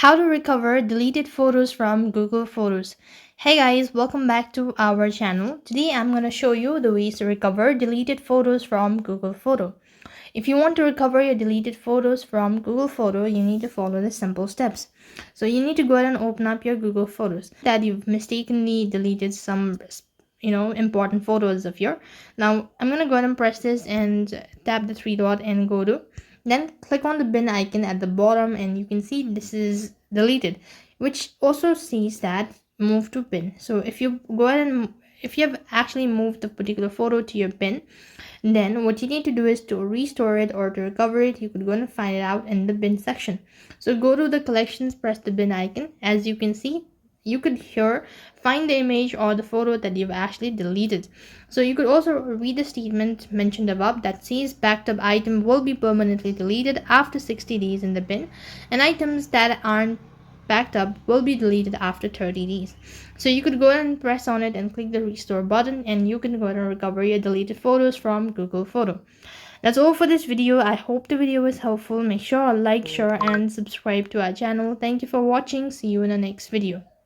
How to recover deleted photos from Google Photos. Hey guys, welcome back to our channel. Today I'm going to show you the ways to recover deleted photos from Google Photo. If you want to recover your deleted photos from Google Photo, you need to follow the simple steps. So you need to go ahead and open up your Google Photos that you've mistakenly deleted some important photos of your. Now I'm going to go ahead and press this and tap the three dot and go to, then click on the bin icon at the bottom and you can see this is deleted, which also says that move to bin. So if you go ahead and if you have actually moved the particular photo to your bin, then what you need to do is to restore it or to recover it. You could go and find it out in the bin section. So go to the collections, press the bin icon. As you can see, you could here find the image or the photo that you've actually deleted. So you could also read the statement mentioned above that says backed up item will be permanently deleted after 60 days in the bin, and items that aren't backed up will be deleted after 30 days. So you could go ahead and press on it and click the restore button, and you can go ahead and recover your deleted photos from Google Photo. That's all for this video. I hope the video was helpful. Make sure to like, share and subscribe to our channel. Thank you for watching. See you in the next video.